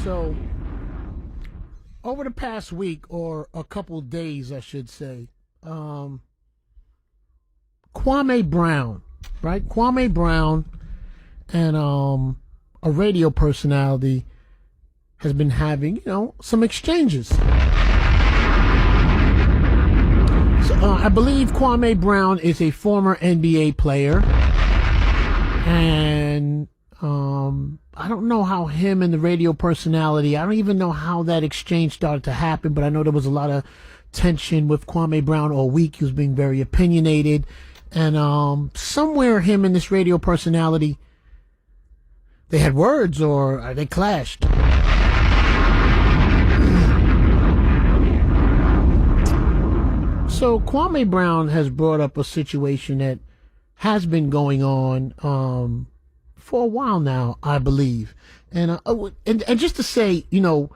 So, over the past week, or a couple days, I should say, Kwame Brown, right? Kwame Brown and a radio personality has been having, some exchanges. So, I believe Kwame Brown is a former NBA player, and I don't know how him and the radio personality, I don't even know how that exchange started to happen, but I know there was a lot of tension with Kwame Brown all week. He was being very opinionated, and somewhere him and this radio personality, they had words, or they clashed. So Kwame Brown has brought up a situation that has been going on for a while now, I believe. And just to say, I'm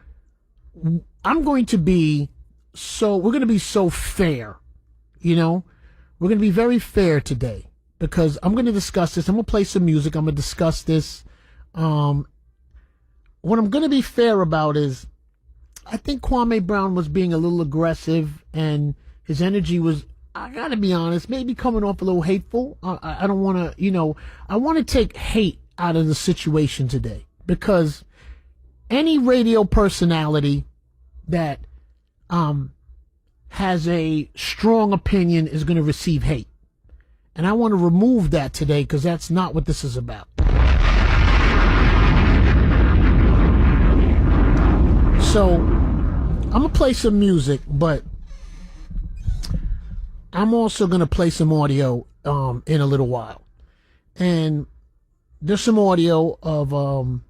going to be we're going to be so fair, we're going to be very fair today, because I'm going to discuss this. I'm going to play some music. I'm going to discuss this. What I'm going to be fair about is, I think Kwame Brown was being a little aggressive, and his energy was, I gotta be honest, maybe coming off a little hateful. I don't want to, I want to take hate out of the situation today, because any radio personality that has a strong opinion is going to receive hate. And I want to remove that today, because that's not what this is about. So, I'm going to play some music, but I'm also going to play some audio in a little while. And there's some audio of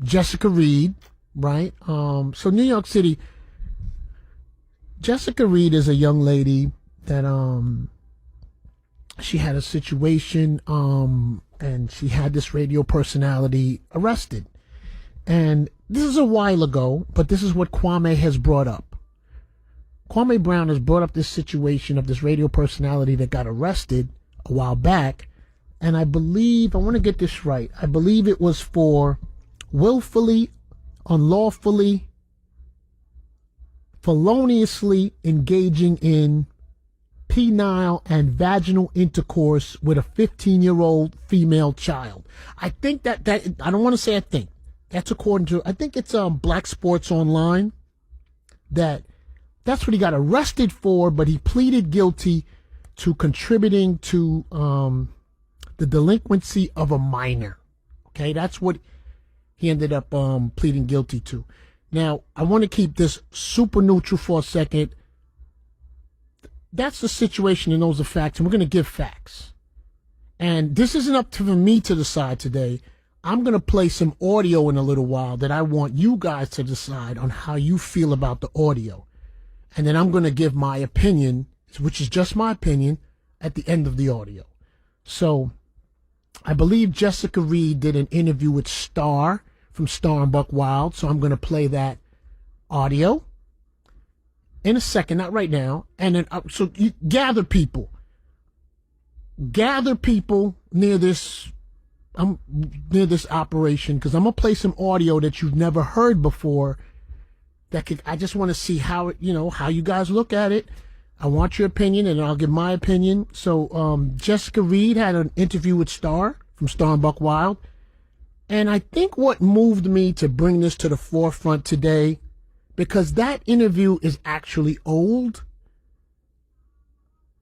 Jessica Reed, right? So New York City, Jessica Reed is a young lady that she had a situation, and she had this radio personality arrested. And this is a while ago, but this is what Kwame has brought up. Kwame Brown has brought up this situation of this radio personality that got arrested a while back, and I believe, I want to get this right, I believe it was for willfully, unlawfully, feloniously engaging in penile and vaginal intercourse with a 15-year-old female child. I think that I don't want to say I think. That's according to, I think it's Black Sports Online, that's what he got arrested for, but he pleaded guilty to contributing to the delinquency of a minor. Okay, that's what he ended up pleading guilty to. Now, I want to keep this super neutral for a second. That's the situation, and those are facts, and we're going to give facts. And this isn't up to me to decide today. I'm going to play some audio in a little while that I want you guys to decide on how you feel about the audio. And then I'm going to give my opinion, which is just my opinion, at the end of the audio. So, I believe Jessica Reed did an interview with Star from Star and Buck Wild. So I'm going to play that audio in a second, not right now. And then, so you gather people near this operation, because I'm going to play some audio that you've never heard before. I just want to see how you guys look at it. I want your opinion, and I'll give my opinion. So, Jessica Reed had an interview with Star from Star and Buck Wild. And I think what moved me to bring this to the forefront today, because that interview is actually old.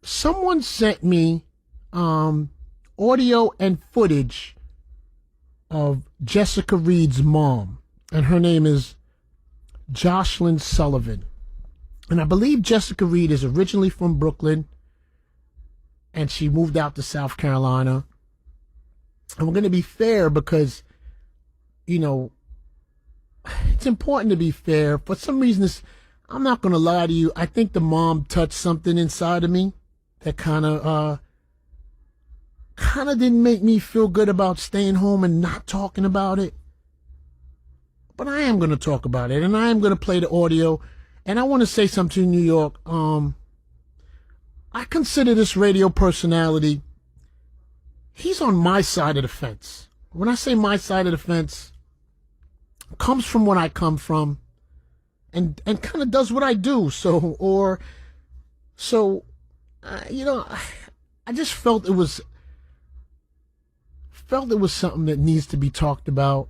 Someone sent me audio and footage of Jessica Reed's mom, and her name is Jocelyn Sullivan. And I believe Jessica Reed is originally from Brooklyn, and she moved out to South Carolina. And we're going to be fair, because, it's important to be fair. For some reason, I'm not going to lie to you, I think the mom touched something inside of me that kind of didn't make me feel good about staying home and not talking about it. But I am going to talk about it, and I am going to play the audio. And I want to say something to New York. I consider this radio personality, he's on my side of the fence. When I say my side of the fence, comes from what I come from, and kind of does what I do. You know, I just felt it was something that needs to be talked about.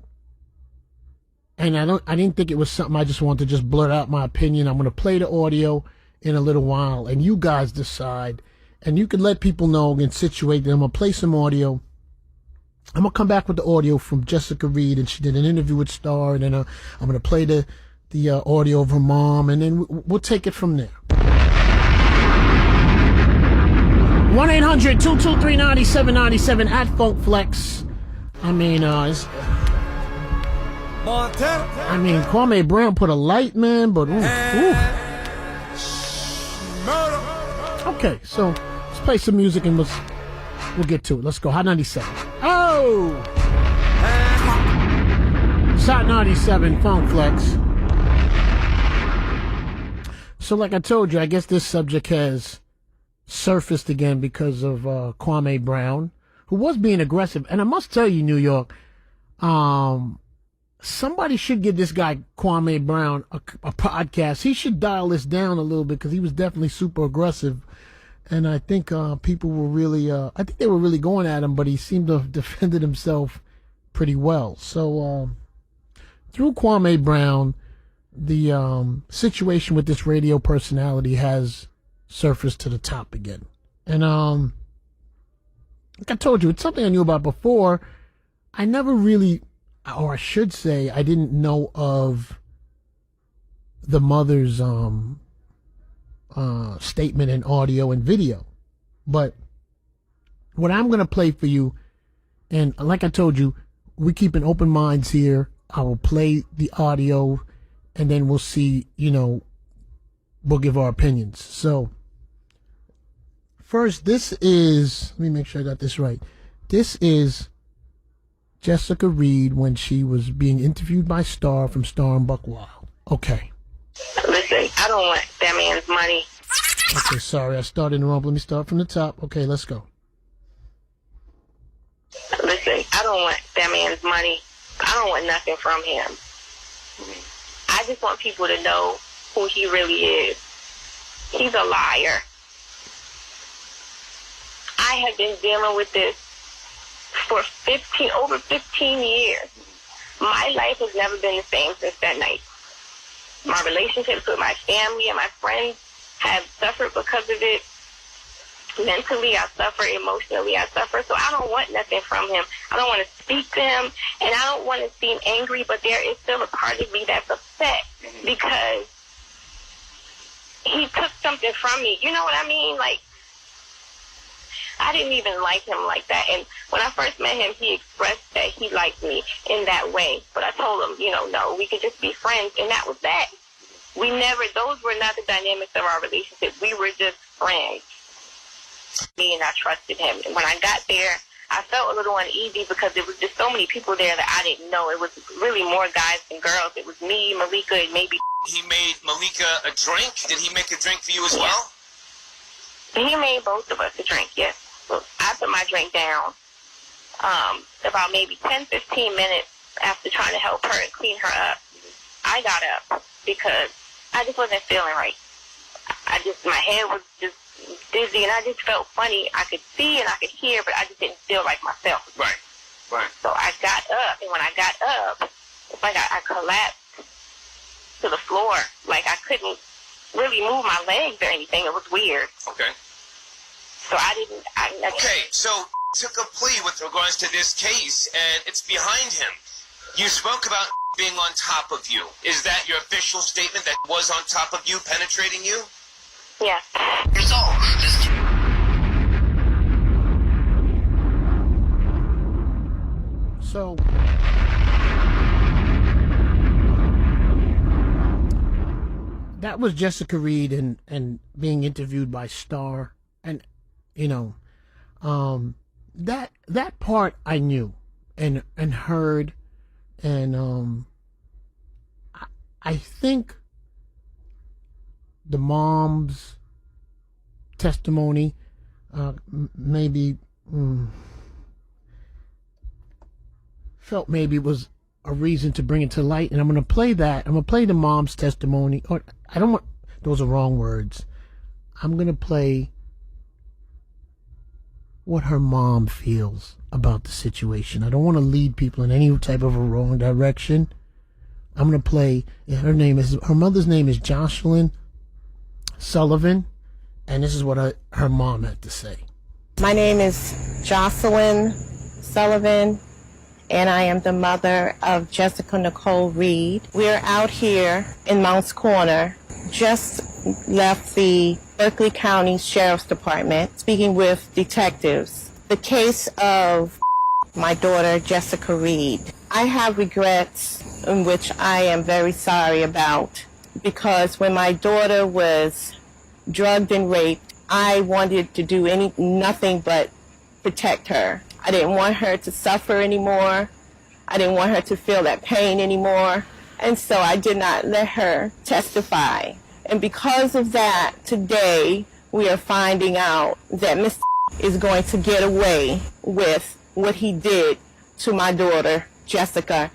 And I didn't think it was something I just wanted to just blurt out my opinion. I'm going to play the audio in a little while, and you guys decide. And you can let people know and situate them. I'm going to play some audio. I'm going to come back with the audio from Jessica Reed, and she did an interview with Star, and then I'm going to play the audio of her mom, and then we'll take it from there. 1-800-223-9797 at FunkFlex. Kwame Brown put a light, man, but ooh. Okay, so let's play some music and we'll get to it. Let's go. Hot 97. Oh! It's Hot 97, FunkFlex. So like I told you, I guess this subject has surfaced again because of Kwame Brown, who was being aggressive. And I must tell you, New York, somebody should give this guy Kwame Brown a podcast. He should dial this down a little bit because he was definitely super aggressive. And I think people were really, I think they were really going at him, but he seemed to have defended himself pretty well. So through Kwame Brown, the situation with this radio personality has surfaced to the top again. And like I told you, it's something I knew about before. I never really, or I should say, I didn't know of the mother's statement in audio and video. But what I'm going to play for you, and like I told you, we keep an open minds here. I will play the audio, and then we'll see, we'll give our opinions. So, first, this is, let me make sure I got this right. This is Jessica Reed when she was being interviewed by Star from Star and Buck Wild. Okay. Listen, I don't want that man's money. Okay, sorry, I started wrong. Let me start from the top. Okay, let's go. Listen, I don't want that man's money. I don't want nothing from him. I just want people to know who he really is. He's a liar. I have been dealing with this for over 15 years. My life has never been the same since that night. My relationships with my family and my friends have suffered because of it. Mentally, I suffer. Emotionally, I suffer. So I don't want nothing from him. I don't want to speak to him, and I don't want to seem angry, but there is still a part of me that's upset because he took something from me. You know what I mean? Like, I didn't even like him like that. And when I first met him, he expressed that he liked me in that way. But I told him, no, we could just be friends. And that was that. Those were not the dynamics of our relationship. We were just friends. Me, and I trusted him. And when I got there, I felt a little uneasy because there was just so many people there that I didn't know. It was really more guys than girls. It was me, Malika, and maybe... He made Malika a drink? Did he make a drink for you as well? He made both of us a drink, yes. So I put my drink down about maybe 10, 15 minutes after trying to help her and clean her up. I got up because I just wasn't feeling right. My head was just dizzy, and I just felt funny. I could see and I could hear, but I just didn't feel like myself. Right. So I got up, and when I got up, it's like I collapsed to the floor. Like I couldn't really move my legs or anything. It was weird. Okay. So Okay, so took a plea with regards to this case, and it's behind him. You spoke about being on top of you. Is that your official statement, that was on top of you, penetrating you? Yeah. So, that was Jessica Reed and being interviewed by Star. And, that part I knew and heard. And I think the mom's testimony maybe felt maybe it was a reason to bring it to light, and I'm going to play that. I'm going to play the mom's testimony. Or I don't want, those are wrong words. I'm going to play what her mom feels about the situation. I don't want to lead people in any type of a wrong direction. I'm going to play, her mother's name is Jocelyn Sullivan, and this is what her mom had to say. My name is Jocelyn Sullivan, and I am the mother of Jessica Nicole Reed. We're out here in Mounts Corner, just left the Berkeley County Sheriff's Department, speaking with detectives. The case of my daughter, Jessica Reed. I have regrets in which I am very sorry about, because when my daughter was drugged and raped, I wanted to do nothing but protect her. I didn't want her to suffer anymore. I didn't want her to feel that pain anymore. And so I did not let her testify. And because of that, today we are finding out that Mr. is going to get away with what he did to my daughter, Jessica,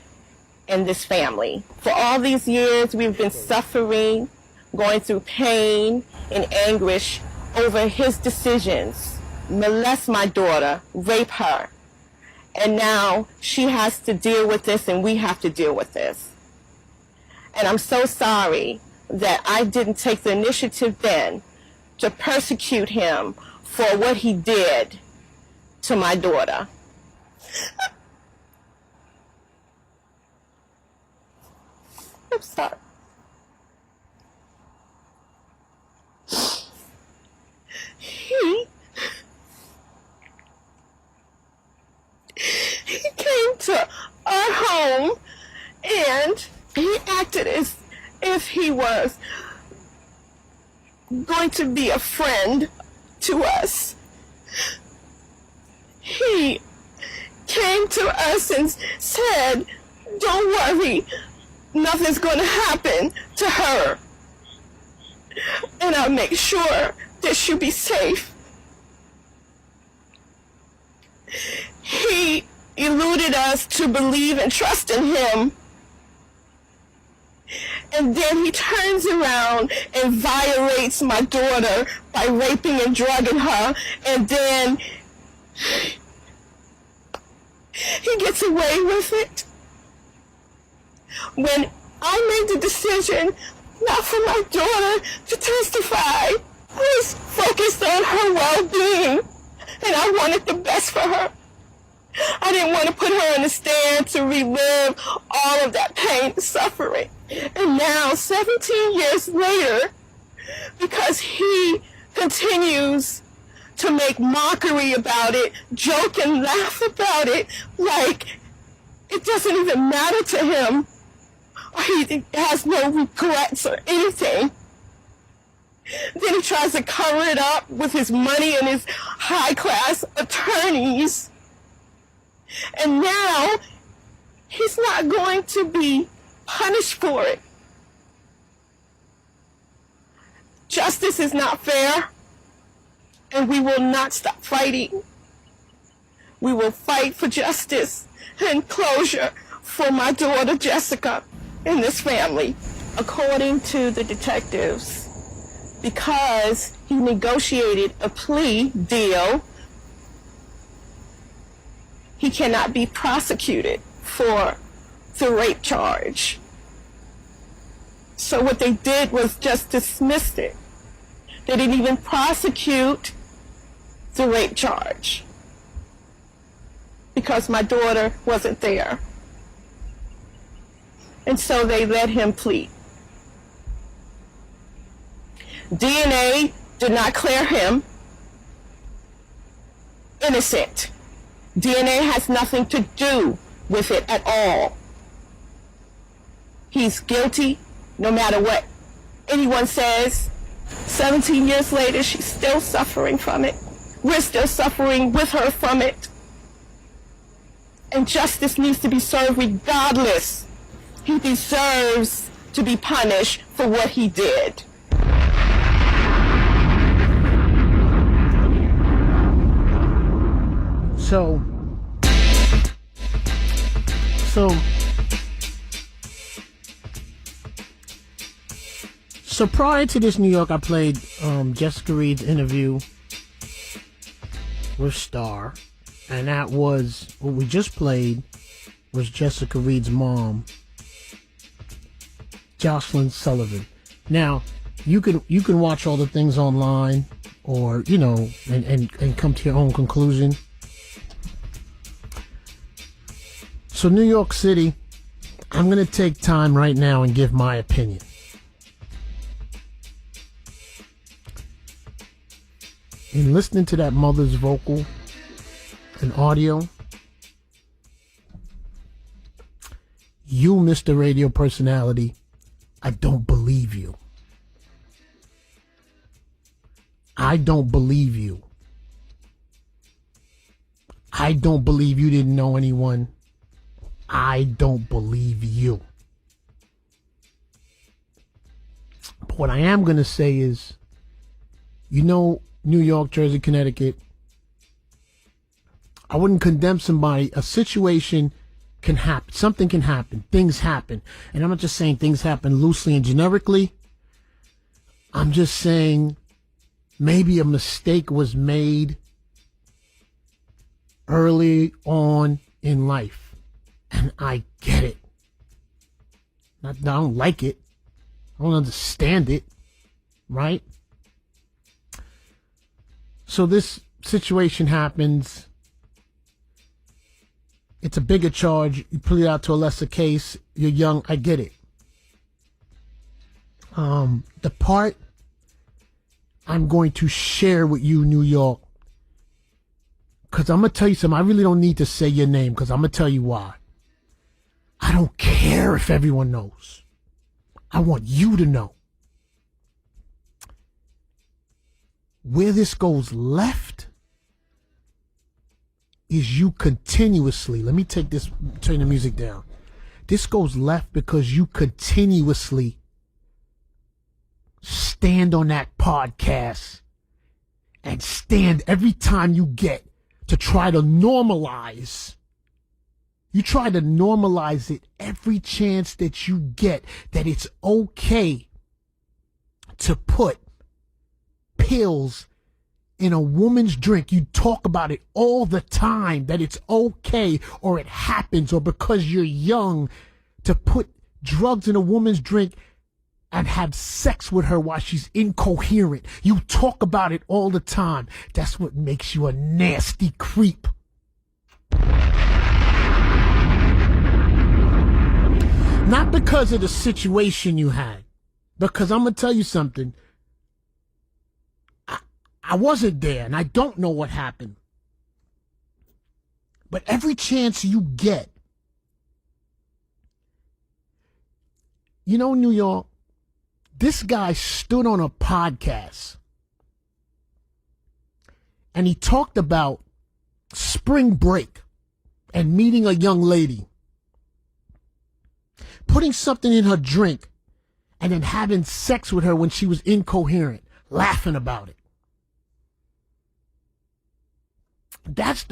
and this family. For all these years, we've been suffering, going through pain and anguish over his decisions, molest my daughter, rape her. And now she has to deal with this, and we have to deal with this. And I'm so sorry that I didn't take the initiative then to persecute him for what he did to my daughter. I'm sorry. He came to our home and he acted as if he was going to be a friend to us. He came to us and said, "Don't worry, nothing's going to happen to her, and I'll make sure that she'll be safe." He eluded us to believe and trust in him. And then he turns around and violates my daughter by raping and drugging her. And then he gets away with it. When I made the decision not for my daughter to testify, I was focused on her well-being. And I wanted the best for her. I didn't want to put her in the stand to relive all of that pain and suffering. And now, 17 years later, because he continues to make mockery about it, joke and laugh about it, like it doesn't even matter to him, or he has no regrets or anything. Then he tries to cover it up with his money and his high-class attorneys. And now he's not going to be punished for it. Justice is not fair, and we will not stop fighting. We will fight for justice and closure for my daughter Jessica and this family. According to the detectives, because he negotiated a plea deal, he cannot be prosecuted for the rape charge. So what they did was just dismiss it. They didn't even prosecute the rape charge because my daughter wasn't there. And so they let him plead. DNA did not clear him innocent. DNA has nothing to do with it at all. He's guilty no matter what anyone says. 17 years later, she's still suffering from it. We're still suffering with her from it. And justice needs to be served regardless. He deserves to be punished for what he did. So So prior to this New York, I played Jessica Reed's interview with Star, and that was what we just played was Jessica Reed's mom, Jocelyn Sullivan. Now, you can watch all the things online, or and come to your own conclusion. So New York City, I'm gonna take time right now and give my opinion. In listening to that mother's vocal and audio, you, Mr. Radio Personality, I don't believe you. I don't believe you. I don't believe you didn't know anyone. I don't believe you. But what I am going to say is, New York, Jersey, Connecticut, I wouldn't condemn somebody. A situation can happen. Something can happen. Things happen. And I'm not just saying things happen loosely and generically. I'm just saying maybe a mistake was made early on in life. And I get it. I don't like it. I don't understand it. Right? So this situation happens. It's a bigger charge. You plead out to a lesser case. You're young. I get it. The part I'm going to share with you, New York, because I'm going to tell you something. I really don't need to say your name, because I'm going to tell you why. I don't care if everyone knows. I want you to know. Where this goes left is you continuously, let me turn the music down. This goes left because you continuously stand on that podcast and stand every time you get to try to normalize. You try to normalize it every chance that you get, that it's okay to put pills in a woman's drink. You talk about it all the time, that it's okay, or it happens, or because you're young, to put drugs in a woman's drink and have sex with her while she's incoherent. You talk about it all the time. That's what makes you a nasty creep. Not because of the situation you had, because I'm going to tell you something. I wasn't there, and I don't know what happened. But every chance you get, New York, this guy stood on a podcast, and he talked about spring break and meeting a young lady, putting something in her drink, and then having sex with her when she was incoherent, laughing about it. That's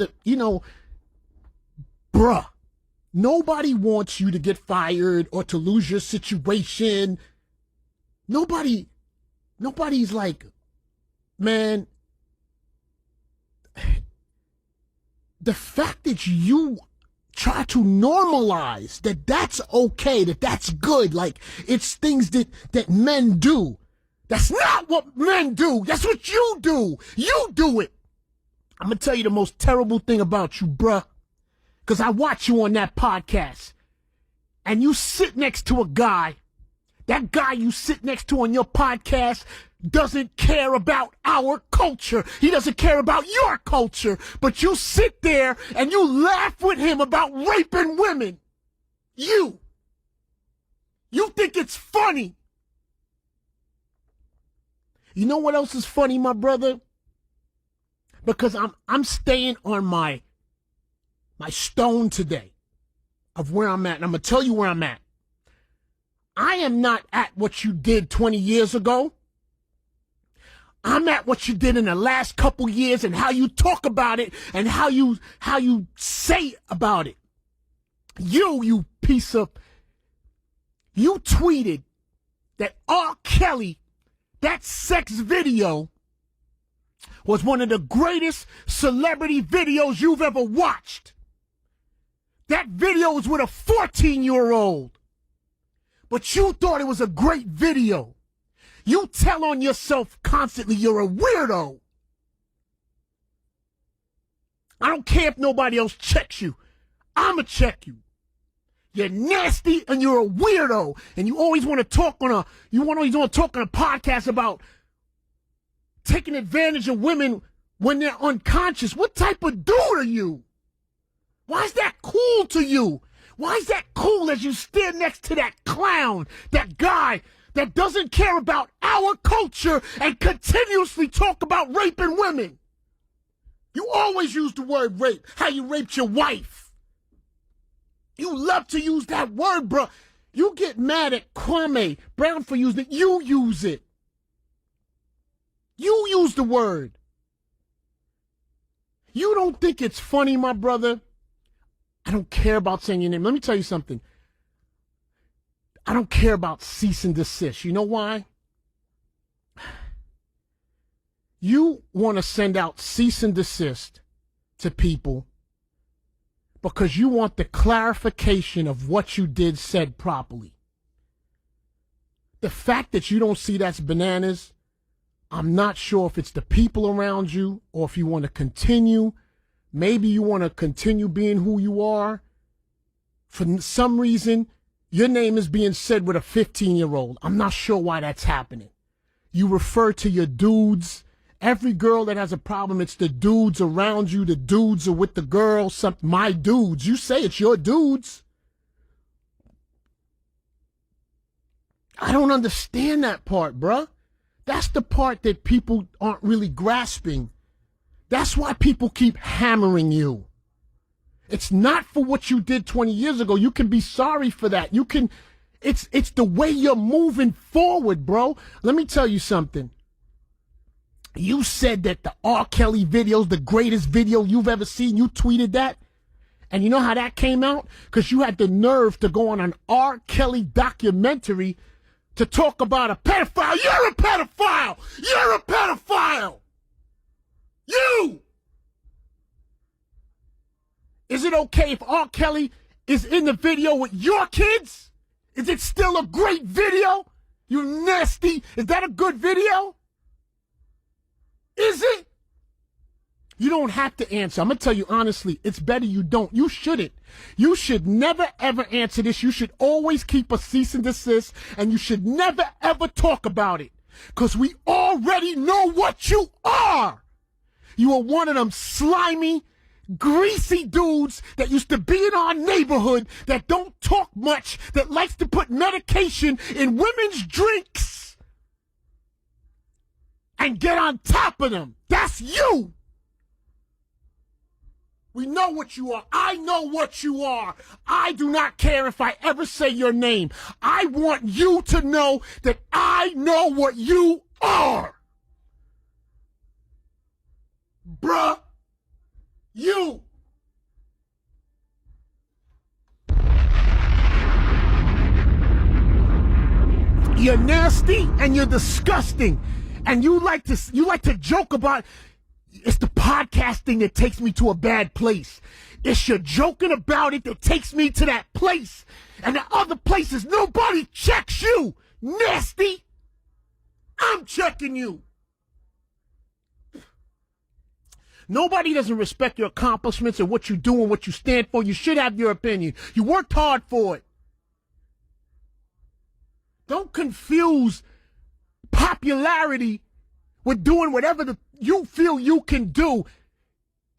bruh, nobody wants you to get fired or to lose your situation. Nobody's like, man, the fact that you try to normalize that's okay, that's good, like it's things that men do. That's not what men do. That's what you do. You do it. I'm going to tell you the most terrible thing about you, bruh. Because I watch you on that podcast. And you sit next to a guy. That guy you sit next to on your podcast doesn't care about our culture. He doesn't care about your culture. But you sit there and you laugh with him about raping women. You think it's funny. You know what else is funny, my brother? Because I'm staying on my stone today of where I'm at. And I'm going to tell you where I'm at. I am not at what you did 20 years ago. I'm at what you did in the last couple years, and how you talk about it and how you say about it. You piece of... You tweeted that R. Kelly, that sex video, was one of the greatest celebrity videos you've ever watched. That video was with a 14-year-old. But you thought it was a great video. You tell on yourself constantly you're a weirdo. I don't care if nobody else checks you. I'ma check you. You're nasty and you're a weirdo. And you always want to talk on a podcast about taking advantage of women when they're unconscious. What type of dude are you? Why is that cool to you? Why is that cool as you stand next to that clown, that guy that doesn't care about our culture and continuously talk about raping women? You always use the word rape, how you raped your wife. You love to use that word, bro. You get mad at Kwame Brown for using it. You use it. You use the word. You don't think it's funny, my brother? I don't care about saying your name. Let me tell you something. I don't care about cease and desist. You know why? You want to send out cease and desist to people because you want the clarification of what you did said properly. The fact that you don't see that's bananas, I'm not sure if it's the people around you or if you want to continue. Maybe you want to continue being who you are. For some reason, your name is being said with a 15-year-old. I'm not sure why that's happening. You refer to your dudes. Every girl that has a problem, it's the dudes around you. The dudes are with the girls. My dudes. You say it's your dudes. I don't understand that part, bruh. That's the part that people aren't really grasping. That's why people keep hammering you. It's not for what you did 20 years ago. You can be sorry for that. It's the way you're moving forward, bro. Let me tell you something. You said that the R. Kelly video is the greatest video you've ever seen. You tweeted that. And you know how that came out? Because you had the nerve to go on an R. Kelly documentary to talk about a pedophile. You're a pedophile! You're a pedophile! You! Is it okay if R. Kelly is in the video with your kids? Is it still a great video? You nasty. Is that a good video? Is it? You don't have to answer. I'm going to tell you honestly, it's better you don't. You shouldn't. You should never, ever answer this. You should always keep a cease and desist, and you should never, ever talk about it. Because we already know what you are. You are one of them slimy, greasy dudes that used to be in our neighborhood that don't talk much, that likes to put medication in women's drinks and get on top of them. That's you. We know what you are. I know what you are. I do not care if I ever say your name. I want you to know that I know what you are. Bruh, you. You're nasty and you're disgusting. And you like to joke about, it's the podcasting that takes me to a bad place. It's your joking about it that takes me to that place. And the other places, nobody checks you. Nasty. I'm checking you. Nobody doesn't respect your accomplishments and what you do and what you stand for. You should have your opinion. You worked hard for it. Don't confuse popularity with doing whatever you feel you can do.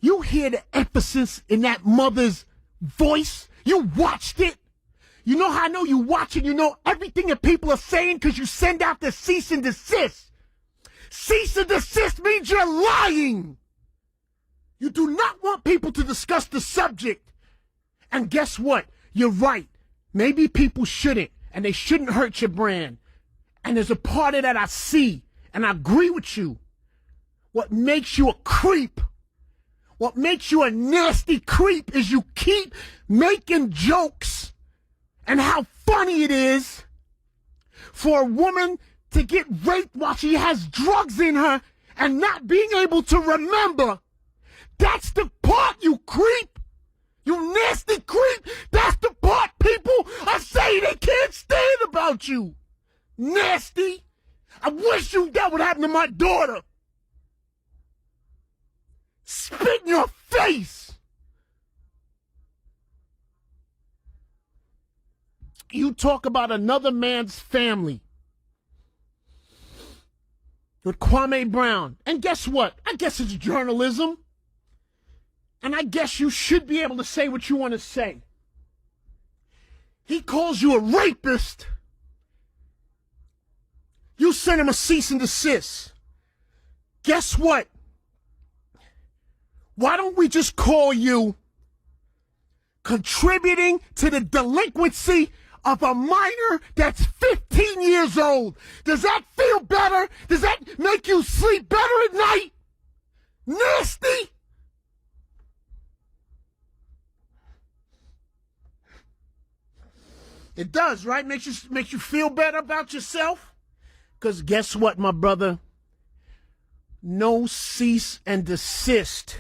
You hear the emphasis in that mother's voice. You watched it. You know how I know you watching. You know everything that people are saying because you send out the cease and desist. Cease and desist means you're lying. You do not want people to discuss the subject. And guess what? You're right. Maybe people shouldn't, and they shouldn't hurt your brand. And there's a part of that I see, and I agree with you. What makes you a creep, what makes you a nasty creep is you keep making jokes and how funny it is for a woman to get raped while she has drugs in her and not being able to remember. That's the part, you creep. You nasty creep. That's the part people are saying they can't stand about you. Nasty. I wish that would happen to my daughter. Spit in your face. You talk about another man's family with Kwame Brown. And guess what? I guess it's journalism. And I guess you should be able to say what you want to say. He calls you a rapist. You send him a cease and desist. Guess what? Why don't we just call you contributing to the delinquency of a minor that's 15 years old? Does that feel better? Does that make you sleep better at night? Nasty. It does, right? Makes you feel better about yourself? Because guess what, my brother? No cease and desist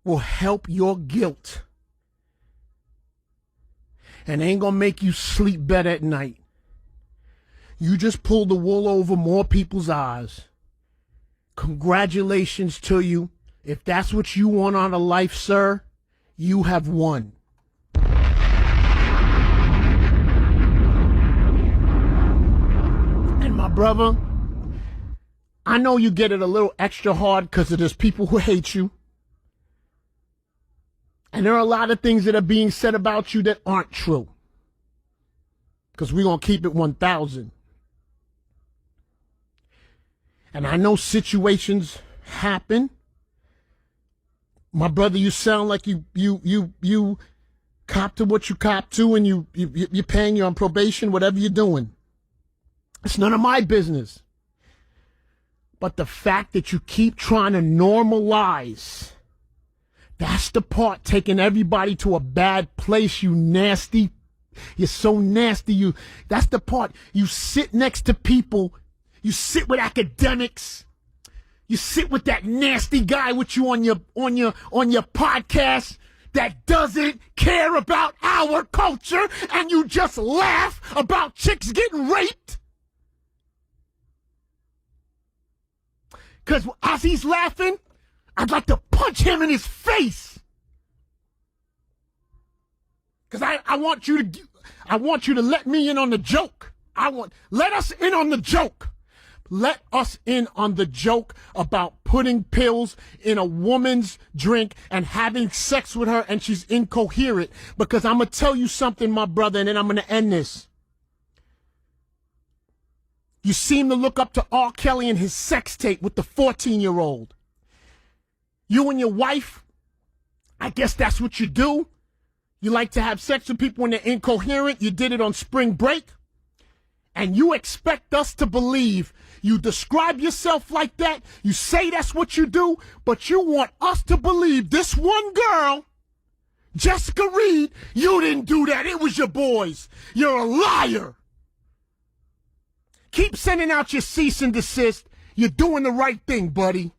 will help your guilt. And ain't gonna make you sleep better at night. You just pulled the wool over more people's eyes. Congratulations to you. If that's what you want out of life, sir, you have won. And my brother, I know you get it a little extra hard because there's people who hate you. And there are a lot of things that are being said about you that aren't true. Because we're going to keep it 1,000. And I know situations happen. My brother, you sound like you cop to what you cop to, and you're paying, you're on probation, whatever you're doing. It's none of my business. But the fact that you keep trying to normalize, that's the part taking everybody to a bad place, you nasty. You're so nasty. That's the part. You sit next to people. You sit with academics. You sit with that nasty guy with you on your podcast that doesn't care about our culture, and you just laugh about chicks getting raped. Because as he's laughing, I'd like to punch him in his face. Because I want you to let me in on the joke. Let us in on the joke. Let us in on the joke about putting pills in a woman's drink and having sex with her, and she's incoherent. Because I'm going to tell you something, my brother, and then I'm going to end this. You seem to look up to R. Kelly and his sex tape with the 14-year-old. You and your wife, I guess that's what you do. You like to have sex with people when they're incoherent. You did it on spring break. And you expect us to believe. You describe yourself like that. You say that's what you do. But you want us to believe this one girl, Jessica Reed, you didn't do that. It was your boys. You're a liar. Keep sending out your cease and desist. You're doing the right thing, buddy.